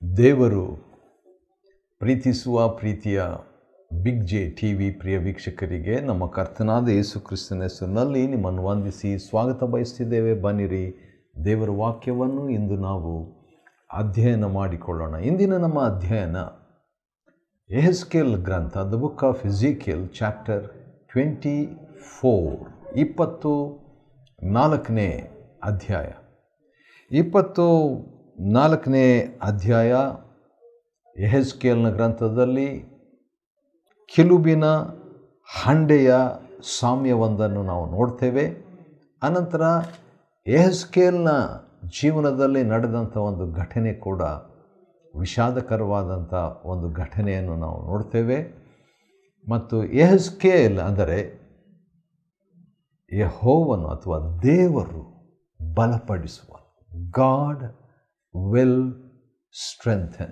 ದೇವರು ಪ್ರೀತಿಸುವ ಪ್ರೀತಿಯ ಬಿಗ್ ಜೆ ಟಿ ವಿ ಪ್ರಿಯ ವೀಕ್ಷಕರಿಗೆ ನಮ್ಮ ಕರ್ತನಾದ ಯೇಸು ಕ್ರಿಸ್ತನ ಹೆಸರಿನಲ್ಲಿ ನಿಮ್ಮನ್ನು ವಂದಿಸಿ ಸ್ವಾಗತ ಬಯಸ್ತಿದ್ದೇವೆ. ಬನ್ನಿರಿ, ದೇವರ ವಾಕ್ಯವನ್ನು ಇಂದು ನಾವು ಅಧ್ಯಯನ ಮಾಡಿಕೊಳ್ಳೋಣ. ಇಂದಿನ ನಮ್ಮ ಅಧ್ಯಯನ ಯೆಹೆಜ್ಕೇಲ್ ಗ್ರಂಥ, ದ ಬುಕ್ ಆಫ್ ಎಝೆಕಿಯಲ್ ಚಾಪ್ಟರ್ 24, 24ನೇ ಅಧ್ಯಾಯ. 24ನೇ ಅಧ್ಯಾಯ ಯೆಹೆಜ್ಕೇಲ್ನ ಗ್ರಂಥದಲ್ಲಿ ಕಿಲುಬಿನ ಹಂಡೆಯ ಸಾಮ್ಯವೊಂದನ್ನು ನಾವು ನೋಡ್ತೇವೆ. ಅನಂತರ ಯೆಹೆಜ್ಕೇಲ್ನ ಜೀವನದಲ್ಲಿ ನಡೆದಂಥ ಒಂದು ಘಟನೆ ಕೂಡ ವಿಷಾದಕರವಾದಂಥ ಒಂದು ಘಟನೆಯನ್ನು ನಾವು ನೋಡ್ತೇವೆ. ಮತ್ತು ಯೆಹೆಜ್ಕೇಲ್ ಅಂದರೆ ಯೆಹೋವನು ಅಥವಾ ದೇವರು ಬಲಪಡಿಸುವ, ಗಾಡ್ ವಿಲ್ ಸ್ಟ್ರೆಂಥನ್.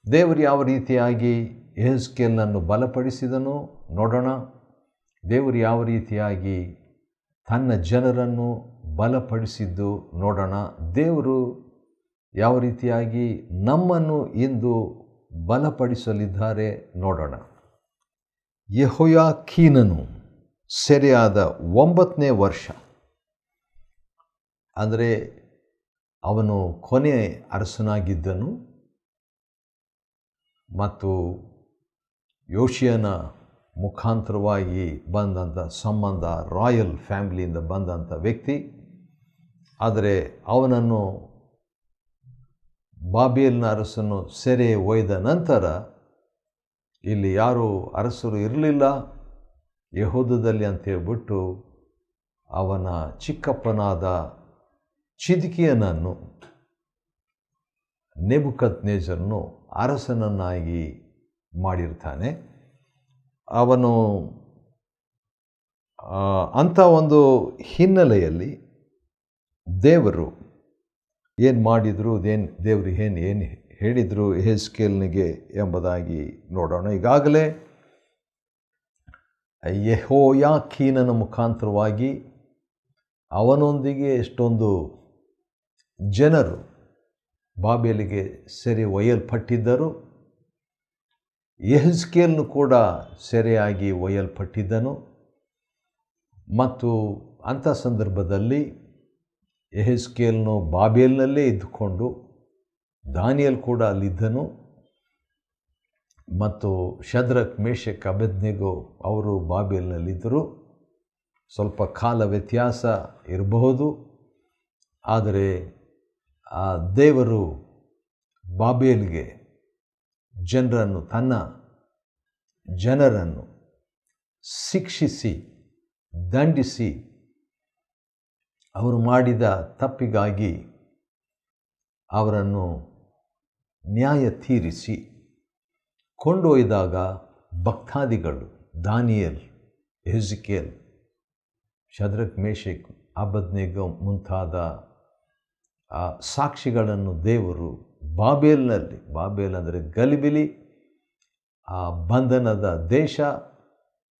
ದೇವರು ಯಾವ ರೀತಿಯಾಗಿ ಯೆಹೆಜ್ಕೇಲನನ್ನು ಬಲಪಡಿಸಿದನು ನೋಡೋಣ. ದೇವರು ಯಾವ ರೀತಿಯಾಗಿ ತನ್ನ ಜನರನ್ನು ಬಲಪಡಿಸಿದ್ದು ನೋಡೋಣ. ದೇವರು ಯಾವ ರೀತಿಯಾಗಿ ನಮ್ಮನ್ನು ಇಂದು ಬಲಪಡಿಸಲಿದ್ದಾರೆ ನೋಡೋಣ. ಯೆಹೋಯಾಕೀನನು ಸೆರೆಯಾದ 9ನೇ ವರ್ಷ, ಅಂದರೆ ಅವನು ಕೊನೆ ಅರಸನಾಗಿದ್ದನು ಮತ್ತು ಯೋಷಿಯನ ಮುಖಾಂತರವಾಗಿ ಬಂದಂಥ ಸಂಬಂಧ, ರಾಯಲ್ ಫ್ಯಾಮಿಲಿಯಿಂದ ಬಂದಂಥ ವ್ಯಕ್ತಿ. ಆದರೆ ಅವನನ್ನು ಬಾಬೆಲಿನ ಅರಸನು ಸೆರೆ ಒಯ್ದ ನಂತರ ಇಲ್ಲಿ ಯಾರೂ ಅರಸರು ಇರಲಿಲ್ಲ ಯೆಹೂದದಲ್ಲಿ ಅಂತೇಳ್ಬಿಟ್ಟು ಅವನ ಚಿಕ್ಕಪ್ಪನಾದ ಚಿದ್ಕೀಯನನ್ನು ನೆಬೂಕದ್ನೆಚ್ಚರನು ಅರಸನನ್ನಾಗಿ ಮಾಡಿರ್ತಾನೆ. ಅವನು ಅಂಥ ಒಂದು ಹಿನ್ನೆಲೆಯಲ್ಲಿ ದೇವರು ಏನು ಮಾಡಿದರು, ದೇವರು ಏನು ಹೇಳಿದರು ಯೆಹೆಜ್ಕೇಲನಿಗೆ ಎಂಬುದಾಗಿ ನೋಡೋಣ. ಈಗಾಗಲೇ ಯೆಹೋಯಾಕೀನನ ಮುಖಾಂತರವಾಗಿ ಅವನೊಂದಿಗೆ ಎಷ್ಟೊಂದು ಜನರು ಬಾಬೆಲಿಗೆ ಸೆರೆ ಒಯ್ಯಲ್ಪಟ್ಟಿದ್ದರು. ಯೆಹೆಜ್ಕೇಲನು ಕೂಡ ಸೆರೆಯಾಗಿ ಒಯ್ಯಲ್ಪಟ್ಟಿದ್ದನು. ಮತ್ತು ಅಂಥ ಸಂದರ್ಭದಲ್ಲಿ ಯೆಹೆಜ್ಕೇಲನು ಬಾಬೆಲಿನಲ್ಲೇ ಇದ್ದುಕೊಂಡು, ದಾನಿಯೇಲ್ ಕೂಡ ಅಲ್ಲಿದ್ದನು. ಮತ್ತು ಶದ್ರಕ್, ಮೇಷಕ್, ಅಬೇದ್ನೆಗೋ ಅವರು ಬಾಬೆಲಿನಲ್ಲಿದ್ದರು. ಸ್ವಲ್ಪ ಕಾಲ ವ್ಯತ್ಯಾಸ ಇರಬಹುದು, ಆದರೆ ಆ ದೇವರು ಬಾಬೆಲಿಗೆ ಜನರನ್ನು, ತನ್ನ ಜನರನ್ನು ಶಿಕ್ಷಿಸಿ ದಂಡಿಸಿ ಅವರು ಮಾಡಿದ ತಪ್ಪಿಗಾಗಿ ಅವರನ್ನು ನ್ಯಾಯ ತೀರಿಸಿ ಕೊಂಡೊಯ್ದಾಗ ಭಕ್ತಾದಿಗಳು ದಾನಿಯೇಲ್, ಯೆಹೆಜ್ಕೇಲ್, ಶದ್ರಕ್, ಮೇಷಕ್, ಅಬೇದ್ನೆಗೋ ಮುಂತಾದ ಸಾಕ್ಷಿಗಳನ್ನು ದೇವರು ಬಾಬೆಲಿನಲ್ಲಿ, ಬಾಬೆಲ್ ಅಂದರೆ ಗಲಿಬಿಲಿ, ಆ ಬಂಧನದ ದೇಶ,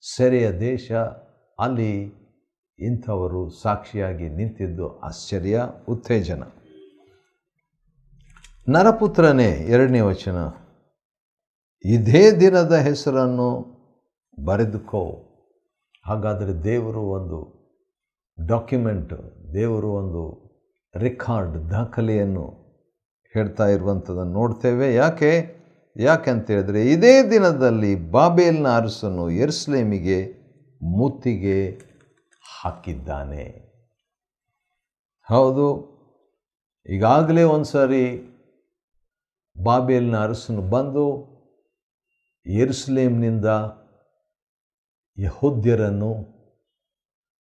ಸೆರೆಯ ದೇಶ, ಅಲ್ಲಿ ಇಂಥವರು ಸಾಕ್ಷಿಯಾಗಿ ನಿಂತಿದ್ದು ಆಶ್ಚರ್ಯ, ಉತ್ತೇಜನ. ನರಪುತ್ರನೇ, 2ನೇ ವಚನ, ಇದೇ ದಿನದ ಹೆಸರನ್ನು ಬರೆದುಕೋ. ಹಾಗಾದರೆ ದೇವರು ಒಂದು ಡಾಕ್ಯುಮೆಂಟ್, ದೇವರು ಒಂದು ರೆಕಾರ್ಡ್, ದಾಖಲೆಯನ್ನು ಹೇಳ್ತಾ ಇರುವಂಥದ್ದನ್ನು ನೋಡ್ತೇವೆ. ಯಾಕೆಂತೇಳಿದ್ರೆ ಇದೇ ದಿನದಲ್ಲಿ ಬಾಬೆಲಿನ ಅರಸನು ಯೆರೂಸಲೇಮಿಗೆ ಮುತ್ತಿಗೆ ಹಾಕಿದ್ದಾನೆ. ಹೌದು, ಈಗಾಗಲೇ ಒಂದು ಸಾರಿ ಬಾಬೆಲಿನ ಅರಸನು ಬಂದು ಯೆರೂಸಲೇಮಿನಿಂದ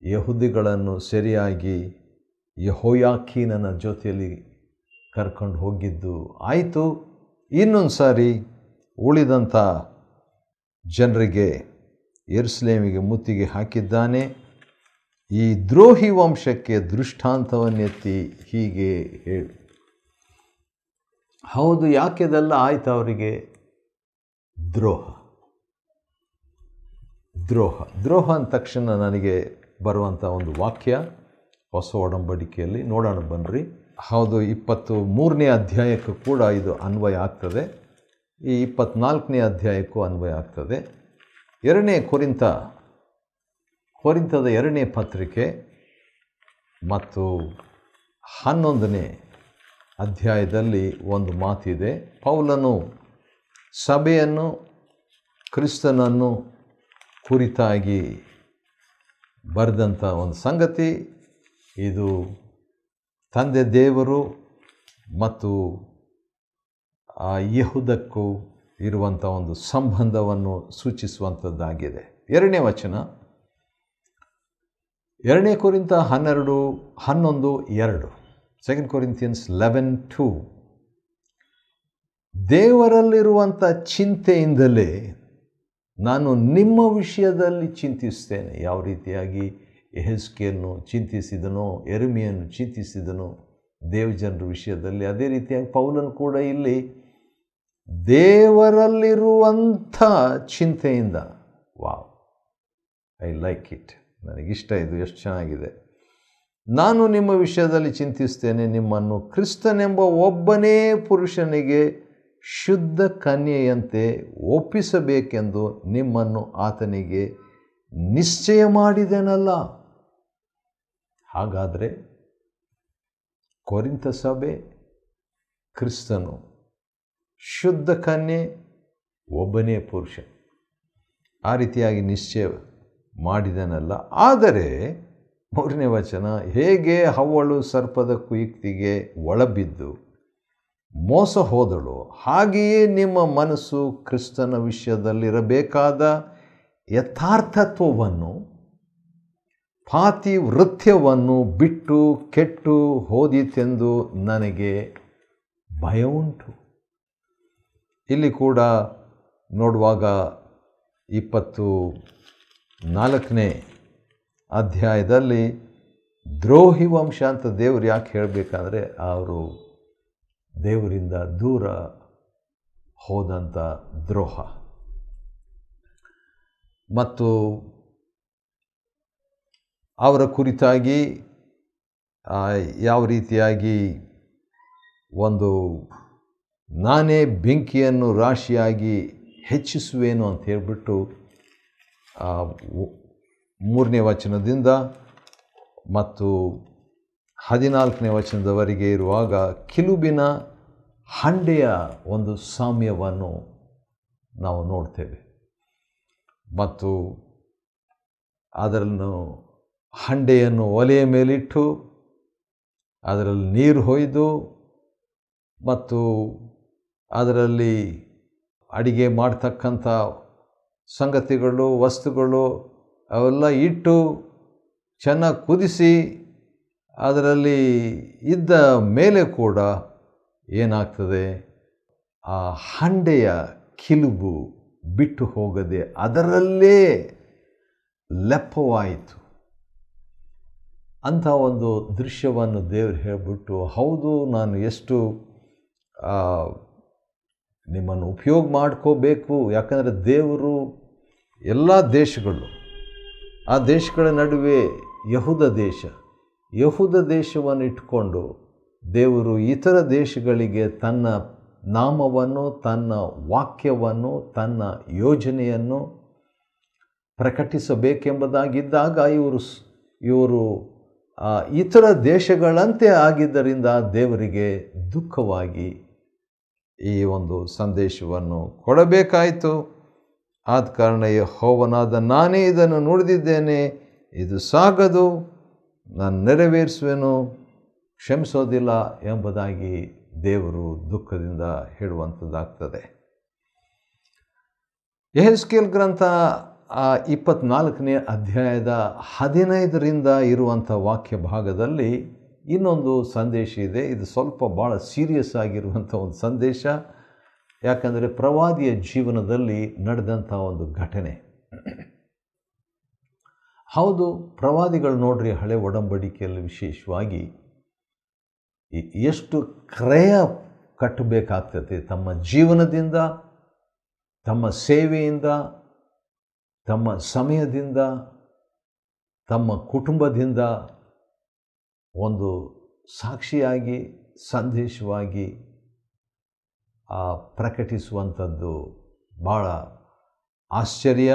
ಯಹೂದಿಗಳನ್ನು ಸೆರೆಯಾಗಿ ಯೆಹೋಯಾಕೀನನ ಜೊತೆಯಲ್ಲಿ ಕರ್ಕೊಂಡು ಹೋಗಿದ್ದು ಆಯಿತು. ಇನ್ನೊಂದು ಸಾರಿ ಉಳಿದಂಥ ಜನರಿಗೆ ಯೆರೂಸಲೇಮಿಗೆ ಮುತ್ತಿಗೆ ಹಾಕಿದ್ದಾನೆ. ಈ ದ್ರೋಹಿ ವಂಶಕ್ಕೆ ದೃಷ್ಟಾಂತವನ್ನೆತ್ತಿ ಹೀಗೆ ಹೇಳು. ಹೌದು, ಯಾಕೆದೆಲ್ಲ ಆಯ್ತು ಅವರಿಗೆ? ದ್ರೋಹ ಅಂದ ತಕ್ಷಣ ನನಗೆ ಬರುವಂಥ ಒಂದು ವಾಕ್ಯ ಹೊಸ ಒಡಂಬಡಿಕೆಯಲ್ಲಿ ನೋಡೋಣ ಬನ್ನಿರಿ. ಹೌದು, 23ನೇ ಅಧ್ಯಾಯಕ್ಕೂ ಕೂಡ ಇದು ಅನ್ವಯ ಆಗ್ತದೆ. ಈ 24ನೇ ಅಧ್ಯಾಯಕ್ಕೂ ಅನ್ವಯ ಆಗ್ತದೆ. 2ನೇ ಕೊರಿಂಥದ 2ನೇ ಪತ್ರಿಕೆ ಮತ್ತು 11ನೇ ಅಧ್ಯಾಯದಲ್ಲಿ ಒಂದು ಮಾತಿದೆ. ಪೌಲನು ಸಭೆಯನ್ನು, ಕ್ರಿಸ್ತನನ್ನು ಕುರಿತಾಗಿ ಬರೆದಂಥ ಒಂದು ಸಂಗತಿ ಇದು. ತಂದೆ ದೇವರು ಮತ್ತು ಆ ಯೆಹೂದಕ್ಕೂ ಇರುವಂಥ ಒಂದು ಸಂಬಂಧವನ್ನು ಸೂಚಿಸುವಂಥದ್ದಾಗಿದೆ. 2ನೇ ವಚನ, 2 ಕೊರಿಂಥ 11:2, 2 Corinthians 11:2. ದೇವರಲ್ಲಿರುವಂಥ ಚಿಂತೆಯಿಂದಲೇ ನಾನು ನಿಮ್ಮ ವಿಷಯದಲ್ಲಿ ಚಿಂತಿಸ್ತೇನೆ. ಯಾವ ರೀತಿಯಾಗಿ ಯೆಹೆಜ್ಕೇಲನು ಚಿಂತಿಸಿದನೋ, ಯೆರೆಮೀಯನು ಚಿಂತಿಸಿದನೋ ದೇವಜನರ ವಿಷಯದಲ್ಲಿ, ಅದೇ ರೀತಿಯಾಗಿ ಪೌಲನು ಕೂಡ ಇಲ್ಲಿ ದೇವರಲ್ಲಿರುವಂಥ ಚಿಂತೆಯಿಂದ. ವಾವ್, ಐ ಲೈಕ್ ಇಟ್, ನನಗಿಷ್ಟ ಇದು, ಎಷ್ಟು ಚೆನ್ನಾಗಿದೆ. ನಾನು ನಿಮ್ಮ ವಿಷಯದಲ್ಲಿ ಚಿಂತಿಸ್ತೇನೆ, ನಿಮ್ಮನ್ನು ಕ್ರಿಸ್ತನೆಂಬ ಒಬ್ಬನೇ ಪುರುಷನಿಗೆ ಶುದ್ಧ ಕನ್ಯೆಯಂತೆ ಒಪ್ಪಿಸಬೇಕೆಂದು ನಿಮ್ಮನ್ನು ಆತನಿಗೆ ನಿಶ್ಚಯ ಮಾಡಿದೆನಲ್ಲ. ಹಾಗಾದರೆ ಕೊರಿಂಥ ಸಭೆ, ಕ್ರಿಸ್ತನು, ಶುದ್ಧ ಕನ್ಯೆ, ಒಬ್ಬನೇ ಪುರುಷ, ಆ ರೀತಿಯಾಗಿ ನಿಶ್ಚಯ ಮಾಡಿದನಲ್ಲ. ಆದರೆ 3ನೇ ವಚನ, ಹೇಗೆ ಹವ್ವಳು ಸರ್ಪದ ಕುಯುಕ್ತಿಗೆ ಒಳಬಿದ್ದು ಮೋಸ ಹೋದಳು, ಹಾಗೆಯೇ ನಿಮ್ಮ ಮನಸ್ಸು ಕ್ರಿಸ್ತನ ವಿಷಯದಲ್ಲಿರಬೇಕಾದ ಯಥಾರ್ಥತ್ವವನ್ನು, ಪಾತಿವೃತ್ಯವನ್ನು ಬಿಟ್ಟು ಕೆಟ್ಟು ಹೋದೀತೆಂದು ನನಗೆ ಭಯ ಉಂಟು. ಇಲ್ಲಿ ಕೂಡ ನೋಡುವಾಗ 24ನೇ ಅಧ್ಯಾಯದಲ್ಲಿ ದ್ರೋಹಿ ವಂಶ ಅಂತ ದೇವರು ಯಾಕೆ ಹೇಳಬೇಕಂದ್ರೆ, ಅವರು ದೇವರಿಂದ ದೂರ ಹೋದಂಥ ದ್ರೋಹ. ಮತ್ತು ಅವರ ಕುರಿತಾಗಿ ಯಾವ ರೀತಿಯಾಗಿ ಒಂದು ನಾನೇ ಬೆಂಕಿಯನ್ನು ರಾಶಿಯಾಗಿ ಹೆಚ್ಚಿಸುವೇನು ಅಂತ ಹೇಳಿಬಿಟ್ಟು 3ನೇ ವಚನದಿಂದ ಮತ್ತು 14ನೇ ವಚನದವರೆಗೆ ಇರುವಾಗ ಕಿಲುಬಿನ ಹಂಡೆಯ ಒಂದು ಸಾಮ್ಯವನ್ನು ನಾವು ನೋಡ್ತೇವೆ. ಮತ್ತು ಅದನ್ನು ಹಂಡೆಯನ್ನು ಒಲೆಯ ಮೇಲಿಟ್ಟು ಅದರಲ್ಲಿ ನೀರು ಹೊಯ್ದು ಮತ್ತು ಅದರಲ್ಲಿ ಅಡಿಗೆ ಮಾಡ್ತಕ್ಕಂಥ ಸಂಗತಿಗಳು, ವಸ್ತುಗಳು ಅವೆಲ್ಲ ಇಟ್ಟು ಚೆನ್ನಾಗಿ ಕುದಿಸಿ ಅದರಲ್ಲಿ ಇದ್ದ ಮೇಲೆ ಕೂಡ ಏನಾಗ್ತದೆ, ಆ ಹಂಡೆಯ ಕಿಲುಬು ಬಿಟ್ಟು ಹೋಗದೆ ಅದರಲ್ಲೇ ಲೆಪ್ಪವಾಯಿತು. ಅಂಥ ಒಂದು ದೃಶ್ಯವನ್ನು ದೇವರು ಹೇಳಿಬಿಟ್ಟು, ಹೌದು, ನಾನು ಎಷ್ಟು ನಿಮ್ಮನ್ನು ಉಪಯೋಗ ಮಾಡ್ಕೋಬೇಕು. ಯಾಕಂದರೆ ದೇವರು ಎಲ್ಲ ದೇಶಗಳು, ಆ ದೇಶಗಳ ನಡುವೆ ಯಹೂದ ದೇಶವನ್ನು ಇಟ್ಕೊಂಡು ದೇವರು ಇತರ ದೇಶಗಳಿಗೆ ತನ್ನ ನಾಮವನ್ನು, ತನ್ನ ವಾಕ್ಯವನ್ನು, ತನ್ನ ಯೋಜನೆಯನ್ನು ಪ್ರಕಟಿಸಬೇಕೆಂಬುದಾಗಿದ್ದಾಗ ಇವರು ಇತರ ದೇಶಗಳಂತೆ ಆಗಿದ್ದರಿಂದ ದೇವರಿಗೆ ದುಃಖವಾಗಿ ಈ ಒಂದು ಸಂದೇಶವನ್ನು ಕೊಡಬೇಕಾಯಿತು. ಆದ ಕಾರಣ ಯೆಹೋವನಾದ ನಾನೇ ಇದನ್ನು ನುಡಿದಿದ್ದೇನೆ, ಇದು ಸಾಗದು, ನಾನು ನೆರವೇರಿಸುವೆನು, ಕ್ಷಮಿಸೋದಿಲ್ಲ ಎಂಬುದಾಗಿ ದೇವರು ದುಃಖದಿಂದ ಹೇಳುವಂಥದ್ದಾಗ್ತದೆ. ಯೆಹೆಜ್ಕೇಲ್ ಗ್ರಂಥ 24ನೇ ಅಧ್ಯಾಯದ 15ರಿಂದ ಇರುವಂಥ ವಾಕ್ಯ ಭಾಗದಲ್ಲಿ ಇನ್ನೊಂದು ಸಂದೇಶ ಇದೆ. ಇದು ಸ್ವಲ್ಪ ಭಾಳ ಸೀರಿಯಸ್ ಆಗಿರುವಂಥ ಒಂದು ಸಂದೇಶ. ಯಾಕಂದರೆ ಪ್ರವಾದಿಯ ಜೀವನದಲ್ಲಿ ನಡೆದಂಥ ಒಂದು ಘಟನೆ. ಹೌದು, ಪ್ರವಾದಿಗಳು ನೋಡ್ರಿ, ಹಳೆ ಒಡಂಬಡಿಕೆಯಲ್ಲಿ ವಿಶೇಷವಾಗಿ ಎಷ್ಟು ಕ್ರಯ ಕಟ್ಟಬೇಕಾಗ್ತದೆ. ತಮ್ಮ ಜೀವನದಿಂದ, ತಮ್ಮ ಸೇವೆಯಿಂದ, ತಮ್ಮ ಸಮಯದಿಂದ, ತಮ್ಮ ಕುಟುಂಬದಿಂದ ಒಂದು ಸಾಕ್ಷಿಯಾಗಿ ಸಂದೇಶವಾಗಿ ಪ್ರಕಟಿಸುವಂಥದ್ದು ಭಾಳ ಆಶ್ಚರ್ಯ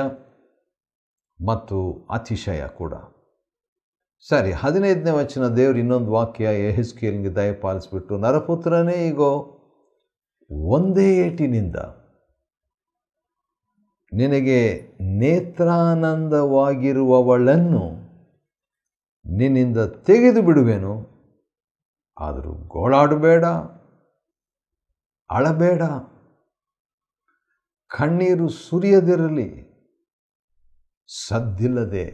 ಮತ್ತು ಅತಿಶಯ ಕೂಡ. ಸರಿ, 15ನೇ ವಚನ ದೇವರು ಇನ್ನೊಂದು ವಾಕ್ಯ ಯೆಹೆಜ್ಕೇಲನಿಗೆ ದಯಪಾಲಿಸಿಬಿಟ್ಟು, ನರಪುತ್ರನೇ, ಈಗೋ ಒಂದೇ ಏಟಿನಿಂದ ನಿನಗೆ ನೇತ್ರಾನಂದವಾಗಿರುವವಳನ್ನು ನಿನ್ನಿಂದ ತೆಗೆದು ಬಿಡುವೆನು. ಆದರೂ ಗೋಳಾಡಬೇಡ, ಅಳಬೇಡ, ಕಣ್ಣೀರು ಸುರಿಯದಿರಲಿ, ಸದ್ದಿಲ್ಲದೆ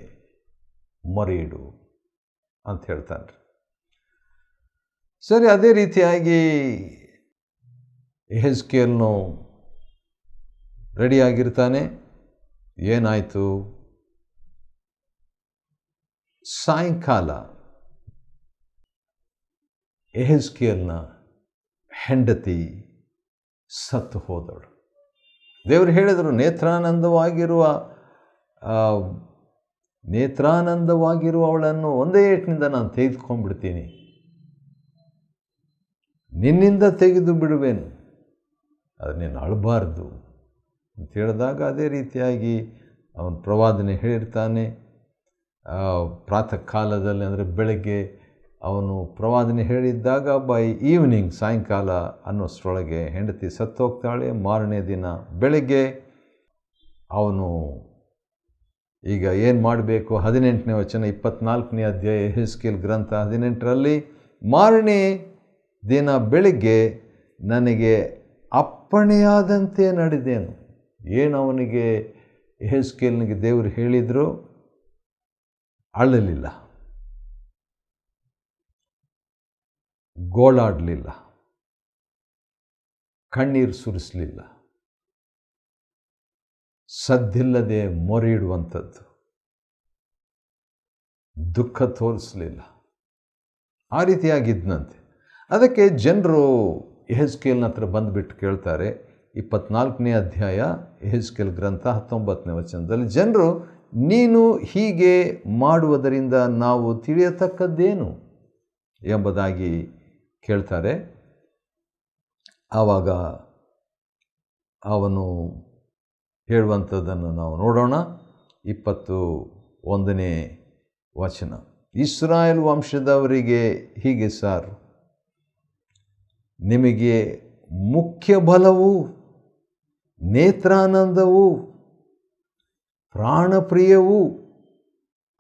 ಮೊರೆಯಿಡು ಅಂತ ಹೇಳ್ತಾನೆ. ಸರಿ, ಅದೇ ರೀತಿಯಾಗಿ ಯೆಹೆಜ್ಕೇಲನು ರೆಡಿಯಾಗಿರ್ತಾನೆ. ಏನಾಯಿತು? ಸಾಯಂಕಾಲ ಯೆಹೆಜ್ಕೇಲನ ಹೆಂಡತಿ ಸತ್ತು ಹೋದಳು. ದೇವರು ಹೇಳಿದರು, ನೇತ್ರಾನಂದವಾಗಿರುವವಳನ್ನು ಒಂದೇ ಏಟಿನಿಂದ ನಾನು ತೆಗೆದುಕೊಂಡ್ಬಿಡ್ತೀನಿ, ನಿನ್ನಿಂದ ತೆಗೆದು ಬಿಡುವೆನು, ಅದು ನೀನು ಅಳಬಾರ್ದು ಅಂತ ಹೇಳಿದಾಗ ಅದೇ ರೀತಿಯಾಗಿ ಅವನು ಪ್ರವಾದನೆ ಹೇಳಿರ್ತಾನೆ. ಪ್ರಾತಃ ಕಾಲದಲ್ಲಿ, ಅಂದರೆ ಬೆಳಗ್ಗೆ ಅವನು ಪ್ರವಾದನೆ ಹೇಳಿದ್ದಾಗ ಬೈ ಈವ್ನಿಂಗ್, ಸಾಯಂಕಾಲ ಅನ್ನೋಷ್ಟರೊಳಗೆ ಹೆಂಡತಿ ಸತ್ತೋಗ್ತಾಳೆ. ಮಾರನೇ ದಿನ ಬೆಳಗ್ಗೆ ಅವನು ಈಗ ಏನು ಮಾಡಬೇಕು? 18ನೇ ವಚನ 24ನೇ ಅಧ್ಯಾಯ ಯೆಹೆಜ್ಕೇಲ್ ಗ್ರಂಥ 18ರಲ್ಲಿ, ಮಾರನೇ ದಿನ ಬೆಳಗ್ಗೆ ನನಗೆ ಅಪ್ಪಣೆಯಾದಂತೆ ನಡೆದೇನು. ಏನು ಅವನಿಗೆ ಯೆಹೆಜ್ಕೇಲನಿಗೆ ದೇವರು ಹೇಳಿದರು? ಅಳಲಿಲ್ಲ, ಗೋಳಾಡಲಿಲ್ಲ, ಕಣ್ಣೀರು ಸುರಿಸಲಿಲ್ಲ, ಸದ್ದಿಲ್ಲದೆ ಮೊರೆಯಿಡುವಂಥದ್ದು, ದುಃಖ ತೋರಿಸಲಿಲ್ಲ. ಆ ರೀತಿಯಾಗಿದ್ದಂತೆ. ಅದಕ್ಕೆ ಜನರು ಯೆಹೆಜ್ಕೇಲನ ಹತ್ರ ಬಂದುಬಿಟ್ಟು ಕೇಳ್ತಾರೆ. 24ನೇ ಅಧ್ಯಾಯ ಯೆಹೆಜ್ಕೇಲ್ ಗ್ರಂಥ 19ನೇ ವಚನದಲ್ಲಿ, ಜನರು ನೀನು ಹೀಗೆ ಮಾಡುವುದರಿಂದ ನಾವು ತಿಳಿಯತಕ್ಕದ್ದೇನು ಎಂಬುದಾಗಿ ಕೇಳ್ತಾರೆ. ಆವಾಗ ಅವನು ಹೇಳುವಂಥದ್ದನ್ನು ನಾವು ನೋಡೋಣ. 21ನೇ ವಚನ, ಇಸ್ರಾಯೇಲ್ ವಂಶದವರಿಗೆ ಹೀಗೆ ಸಾರು, ನಿಮಗೆ ಮುಖ್ಯ ಬಲವೂ ನೇತ್ರಾನಂದವೂ ಪ್ರಾಣಪ್ರಿಯವೂ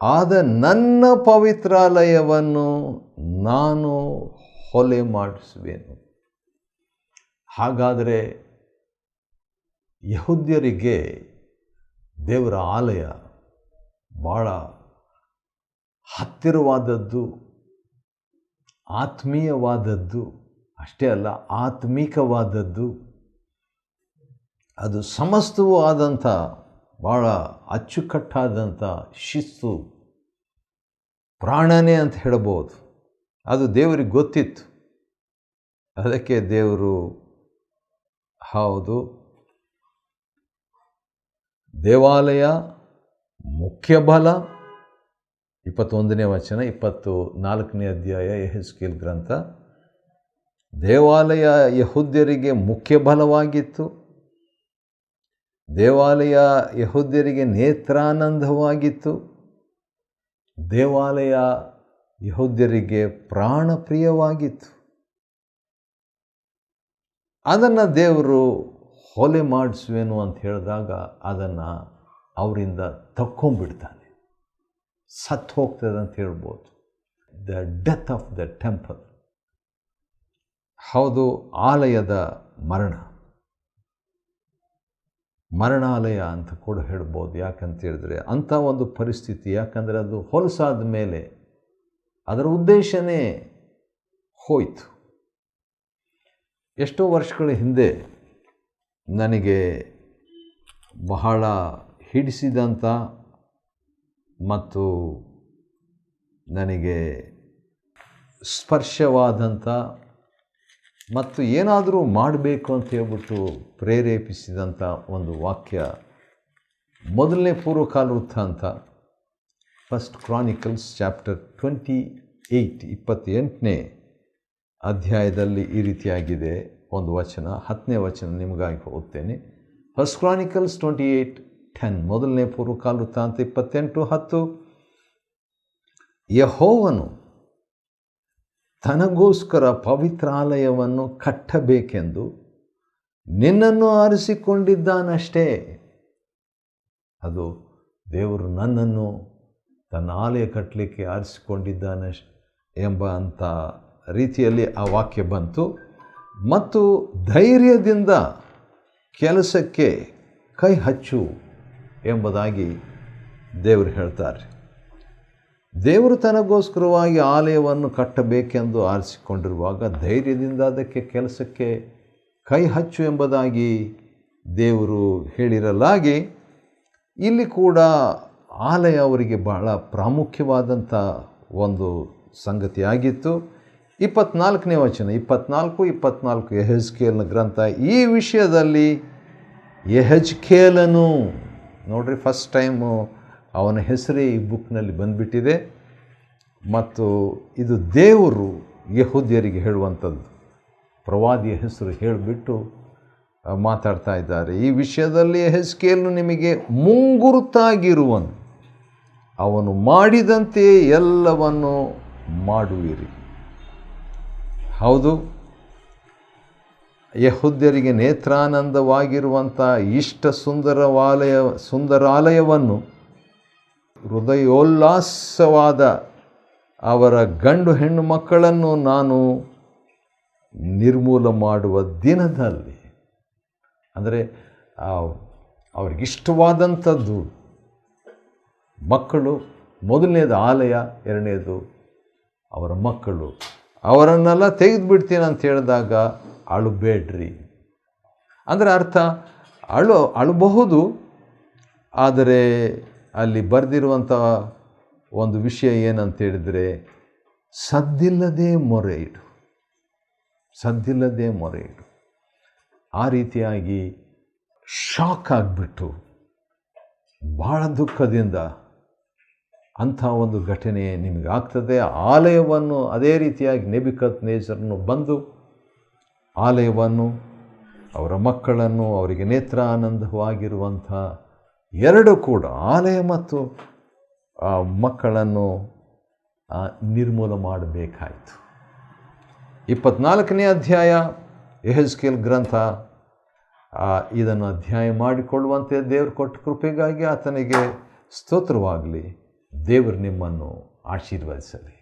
ಆದ ನನ್ನ ಪವಿತ್ರಾಲಯವನ್ನು ನಾನು ಹೊಲೆ ಮಾಡಿಸುವೆನು. ಹಾಗಾದರೆ ಯಹೂದ್ಯರಿಗೆ ದೇವರ ಆಲಯ ಭಾಳ ಹತ್ತಿರವಾದದ್ದು, ಆತ್ಮೀಯವಾದದ್ದು, ಅಷ್ಟೇ ಅಲ್ಲ ಆತ್ಮಿಕವಾದದ್ದು, ಅದು ಸಮಸ್ತವೂ ಆದಂಥ ಭಾಳ ಅಚ್ಚುಕಟ್ಟಾದಂಥ ಶಿಸ್ತು, ಪ್ರಾಣನೇ ಅಂತ ಹೇಳ್ಬೋದು. ಅದು ದೇವರಿಗೆ ಗೊತ್ತಿತ್ತು. ಅದಕ್ಕೆ ದೇವರು ಹೌದು, ದೇವಾಲಯ ಮುಖ್ಯ ಬಲ, 21ನೇ ವಚನ 24ನೇ ಅಧ್ಯಾಯ ಯೆಹೆಜ್ಕೇಲ್ ಗ್ರಂಥ, ದೇವಾಲಯ ಯಹೂದ್ಯರಿಗೆ ಮುಖ್ಯ ಬಲವಾಗಿತ್ತು, ದೇವಾಲಯ ಯಹೂದ್ಯರಿಗೆ ನೇತ್ರಾನಂದವಾಗಿತ್ತು, ದೇವಾಲಯ ಯಹೂದ್ಯರಿಗೆ ಪ್ರಾಣಪ್ರಿಯವಾಗಿತ್ತು. ಅದನ್ನು ದೇವರು ಹೊಲೆ ಮಾಡಿಸುವೆನು ಅಂತ ಹೇಳಿದಾಗ ಅದನ್ನು ಅವರಿಂದ ತಕ್ಕೊಂಬಿಡ್ತಾನೆ, ಸತ್ತು ಹೋಗ್ತದೆ ಅಂತ ಹೇಳ್ಬೋದು. The death of the temple. ಹೌದು, ಆಲಯದ ಮರಣಾಲಯ ಅಂತ ಕೂಡ ಹೇಳ್ಬೋದು. ಯಾಕಂತ ಹೇಳಿದ್ರೆ ಅಂಥ ಒಂದು ಪರಿಸ್ಥಿತಿ. ಯಾಕಂದರೆ ಅದು ಹೊಲಸಾದ ಮೇಲೆ ಅದರ ಉದ್ದೇಶನೇ ಹೋಯಿತು. ಎಷ್ಟೋ ವರ್ಷಗಳ ಹಿಂದೆ ನನಗೆ ಬಹಳ ಹಿಡಿಸಿದಂಥ ಮತ್ತು ನನಗೆ ಸ್ಪರ್ಶವಾದಂಥ ಮತ್ತು ಏನಾದರೂ ಮಾಡಬೇಕು ಅಂತ ಹೇಳ್ಬಿಟ್ಟು ಪ್ರೇರೇಪಿಸಿದಂಥ ಒಂದು ವಾಕ್ಯ, ಮೊದಲನೇ ಪೂರ್ವಕಾಲ ವೃತ್ತಾಂತ, ಫಸ್ಟ್ ಕ್ರಾನಿಕಲ್ಸ್ ಚಾಪ್ಟರ್ 28 28ನೇ ಅಧ್ಯಾಯದಲ್ಲಿ ಈ ರೀತಿಯಾಗಿದೆ. ಒಂದು ವಚನ, 10ನೇ ವಚನ ನಿಮಗಾಗಿ ಓದ್ತೇನೆ. ಫಸ್ಟ್ ಕ್ರಾನಿಕಲ್ಸ್ 28:10, ಮೊದಲನೇ ಪೂರ್ವಕಾಲ ವೃತ್ತಾಂತ 28:10. ಯೆಹೋವನು ತನಗೋಸ್ಕರ ಪವಿತ್ರಾಲಯವನ್ನು ಕಟ್ಟಬೇಕೆಂದು ನಿನ್ನನ್ನು ಆರಿಸಿಕೊಂಡಿದ್ದಾನಷ್ಟೇ. ಅದು ದೇವರು ನನ್ನನ್ನು ತನ್ನ ಆಲಯ ಕಟ್ಟಲಿಕ್ಕೆ ಆರಿಸಿಕೊಂಡಿದ್ದಾನೆ ಎಂಬ ಅಂಥ ರೀತಿಯಲ್ಲಿ ಆ ವಾಕ್ಯ ಬಂತು. ಮತ್ತು ಧೈರ್ಯದಿಂದ ಕೆಲಸಕ್ಕೆ ಕೈ ಹಚ್ಚು ಎಂಬುದಾಗಿ ದೇವರು ಹೇಳ್ತಾರೆ. ದೇವರು ತನಗೋಸ್ಕರವಾಗಿ ಆಲಯವನ್ನು ಕಟ್ಟಬೇಕೆಂದು ಆರಿಸಿಕೊಂಡಿರುವಾಗ ಧೈರ್ಯದಿಂದ ಅದಕ್ಕೆ ಕೆಲಸಕ್ಕೆ ಕೈ ಹಚ್ಚು ಎಂಬುದಾಗಿ ದೇವರು ಹೇಳಿರಲಾಗಿ, ಇಲ್ಲಿ ಕೂಡ ಆಲಯ ಅವರಿಗೆ ಬಹಳ ಪ್ರಾಮುಖ್ಯವಾದಂಥ ಒಂದು ಸಂಗತಿಯಾಗಿತ್ತು. 24ನೇ ವಚನ, 24 ಯೆಹೆಜ್ಕೇಲನ ಗ್ರಂಥ. ಈ ವಿಷಯದಲ್ಲಿ ಯೆಹೆಜ್ಕೇಲನು, ನೋಡ್ರಿ, ಫಸ್ಟ್ ಟೈಮು ಅವನ ಹೆಸರೇ ಈ ಬುಕ್ನಲ್ಲಿ ಬಂದುಬಿಟ್ಟಿದೆ. ಮತ್ತು ಇದು ದೇವರು ಯೆಹೂದ್ಯರಿಗೆ ಹೇಳುವಂಥದ್ದು. ಪ್ರವಾದಿಯ ಹೆಸರು ಹೇಳಿಬಿಟ್ಟು ಮಾತಾಡ್ತಾ ಇದ್ದಾರೆ. ಈ ವಿಷಯದಲ್ಲಿ ಯೆಹೆಜ್ಕೇಲನು ನಿಮಗೆ ಮುಂಗುರುತಾಗಿರುವನು, ಅವನು ಮಾಡಿದಂತೆ ಎಲ್ಲವನ್ನು ಮಾಡುವಿರಿ. ಹೌದು, ಯೆಹೂದ್ಯರಿಗೆ ನೇತ್ರಾನಂದವಾಗಿರುವಂಥ ಇಷ್ಟ ಸುಂದರಾಲಯವನ್ನು, ಹೃದಯೋಲ್ಲಾಸವಾದ ಅವರ ಗಂಡು ಹೆಣ್ಣು ಮಕ್ಕಳನ್ನು ನಾನು ನಿರ್ಮೂಲ ಮಾಡುವ ದಿನದಲ್ಲಿ, ಅಂದರೆ ಅವ್ರಿಗಿಷ್ಟವಾದಂಥದ್ದು ಮಕ್ಕಳು, ಮೊದಲನೇದು ಆಲಯ, ಎರಡನೇದು ಅವರ ಮಕ್ಕಳು, ಅವರನ್ನೆಲ್ಲ ತೆಗೆದುಬಿಡ್ತೀನಿ ಅಂತ ಹೇಳಿದಾಗ ಅಳಬೇಡ್ರಿ. ಅಂದರೆ ಅರ್ಥ ಅಳಬಹುದು, ಆದರೆ ಅಲ್ಲಿ ಬರೆದಿರುವಂಥ ಒಂದು ವಿಷಯ ಏನಂತೇಳಿದರೆ, ಸದ್ದಿಲ್ಲದೆ ಮೊರೆ ಇಡು, ಸದ್ದಿಲ್ಲದೆ ಮೊರೆ ಇಡು. ಆ ರೀತಿಯಾಗಿ ಶಾಕ್ ಆಗಿಬಿಟ್ಟು ಭಾಳ ದುಃಖದಿಂದ ಅಂಥ ಒಂದು ಘಟನೆ ನಿಮಗಾಗ್ತದೆ. ಆಲಯವನ್ನು ಅದೇ ರೀತಿಯಾಗಿ ನೆಬೂಕದ್ನೆಚ್ಚರನು ಬಂದು ಆಲಯವನ್ನು, ಅವರ ಮಕ್ಕಳನ್ನು, ಅವರಿಗೆ ನೇತ್ರಾನಂದವಾಗಿರುವಂಥ ಎರಡೂ ಕೂಡ, ಆಲಯ ಮತ್ತು ಮಕ್ಕಳನ್ನು ನಿರ್ಮೂಲ ಮಾಡಬೇಕಾಯಿತು. 24ನೇ ಅಧ್ಯಾಯ ಯೆಹೆಜ್ಕೇಲ್ ಗ್ರಂಥ. ಇದನ್ನು ಅಧ್ಯಾಯ ಮಾಡಿಕೊಳ್ಳುವಂತೆ ದೇವರು ಕೊಟ್ಟ ಕೃಪೆಗಾಗಿ ಆತನಿಗೆ ಸ್ತೋತ್ರವಾಗಲಿ. ದೇವರು ನಿಮ್ಮನ್ನು ಆಶೀರ್ವದಿಸಲಿ.